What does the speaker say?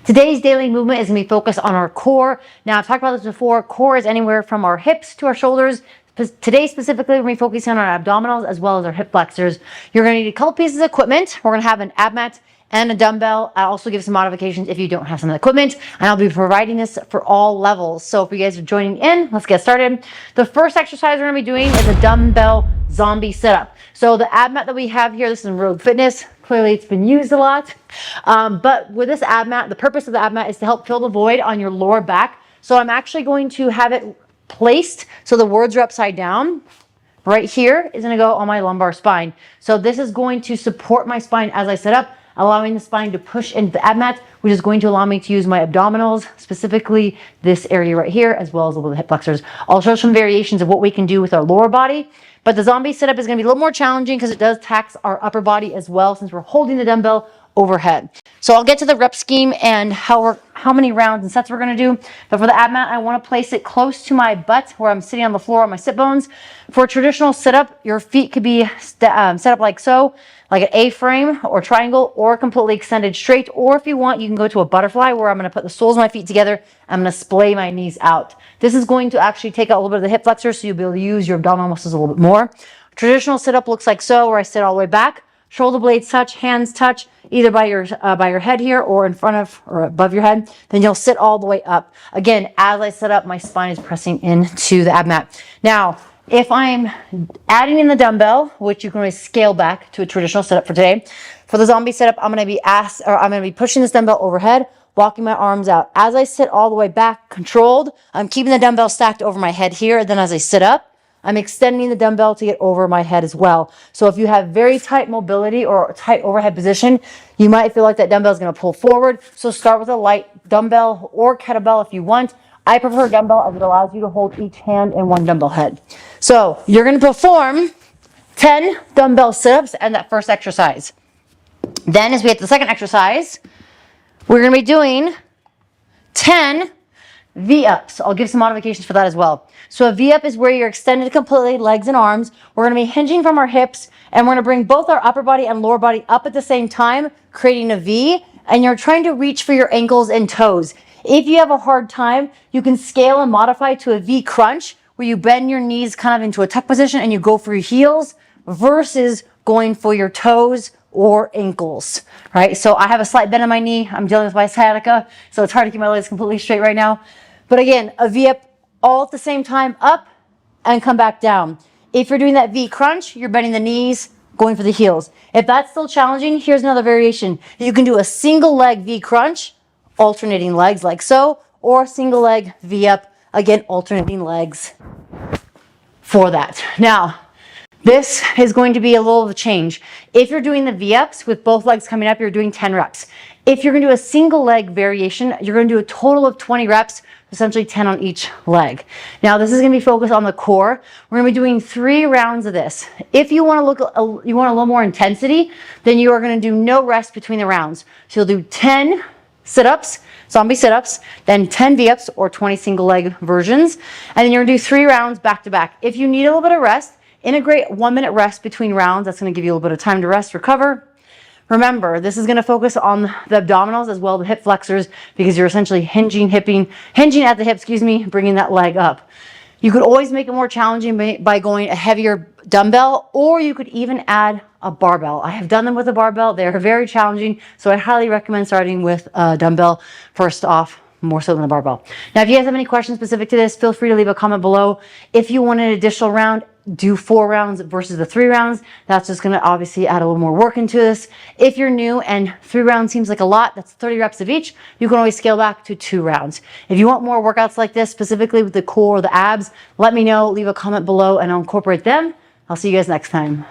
Today's daily movement is going to be focused on our core. Now, I've talked about this before. Core is anywhere from our hips to our shoulders. Today, specifically, we're going to be focusing on our abdominals as well as our hip flexors. You're going to need a couple pieces of equipment. We're going to have an abmat and a dumbbell. I'll also give some modifications if you don't have some of the equipment, and I'll be providing this for all levels. So if you guys are joining in, let's get started. The first exercise we're going to be doing is a dumbbell zombie sit-up. So the abmat that we have here, this is in Rogue Fitness. Clearly it's been used a lot. But with this abmat, the purpose of the abmat is to help fill the void on your lower back. So I'm actually going to have it placed so the words are upside down. Right here is going to go on my lumbar spine. So this is going to support my spine as I sit up, allowing the spine to push into the abmat, which is going to allow me to use my abdominals, specifically this area right here, as well as a little hip flexors. I'll show some variations of what we can do with our lower body, but the zombie sit-up is going to be a little more challenging because it does tax our upper body as well, since we're holding the dumbbell overhead. So I'll get to the rep scheme and how many rounds and sets we're going to do. But for the abmat, I want to place it close to my butt where I'm sitting on the floor on my sit bones. For a traditional sit-up, your feet could be set up like so, like an A-frame or triangle, or completely extended straight. Or if you want, you can go to a butterfly where I'm going to put the soles of my feet together. I'm going to splay my knees out. This is going to actually take out a little bit of the hip flexors, so you'll be able to use your abdominal muscles a little bit more. Traditional sit-up looks like so, where I sit all the way back. Shoulder blades touch, hands touch, either by your head here or in front of or above your head. Then you'll sit all the way up. Again, as I sit up, my spine is pressing into the abmat. Now, if I'm adding in the dumbbell, which you can always scale back to a traditional setup for today, for the zombie setup, I'm going to be pushing this dumbbell overhead, walking my arms out. As I sit all the way back, controlled, I'm keeping the dumbbell stacked over my head here. And then as I sit up, I'm extending the dumbbell to get over my head as well. So if you have very tight mobility or tight overhead position, you might feel like that dumbbell is going to pull forward. So start with a light dumbbell or kettlebell if you want. I prefer dumbbell as it allows you to hold each hand in one dumbbell head. So you're going to perform 10 dumbbell sit-ups and that first exercise. Then as we get to the second exercise, we're going to be doing 10 V-ups. I'll give some modifications for that as well. So a V-up is where you're extended completely, legs and arms. We're going to be hinging from our hips, and we're going to bring both our upper body and lower body up at the same time, creating a V, and you're trying to reach for your ankles and toes. If you have a hard time, you can scale and modify to a V crunch, where you bend your knees kind of into a tuck position and you go for your heels versus going for your toes or ankles, right? So I have a slight bend in my knee. I'm dealing with my sciatica, so it's hard to keep my legs completely straight right now. But again, a V-up all at the same time, up and come back down. If you're doing that V crunch, you're bending the knees, going for the heels. If that's still challenging, here's another variation. You can do a single leg V crunch, alternating legs like so, or a single leg V-up, again, alternating legs for that. Now, this is going to be a little of a change. If you're doing the V-ups with both legs coming up, you're doing 10 reps. If you're going to do a single leg variation, you're going to do a total of 20 reps, essentially 10 on each leg. Now, this is going to be focused on the core. We're going to be doing 3 rounds of this. If you want a little more intensity, then you are going to do no rest between the rounds. So you'll do 10 sit-ups, zombie sit-ups, then 10 V-ups or 20 single leg versions. And then you're going to do 3 rounds back to back. If you need a little bit of rest, integrate 1-minute rest between rounds. That's going to give you a little bit of time to rest, recover. Remember, this is going to focus on the abdominals as well as the hip flexors, because you're essentially hinging at the hip, bringing that leg up. You could always make it more challenging by going a heavier dumbbell, or you could even add a barbell. I have done them with a barbell. They're very challenging, so I highly recommend starting with a dumbbell first off, more so than a barbell. Now, if you guys have any questions specific to this, feel free to leave a comment below. If you want an additional round, do 4 rounds versus the 3 rounds. That's just going to obviously add a little more work into this. If you're new and 3 rounds seems like a lot, that's 30 reps of each. You can always scale back to 2 rounds. If you want more workouts like this, specifically with the core or the abs, let me know. Leave a comment below and I'll incorporate them. I'll see you guys next time.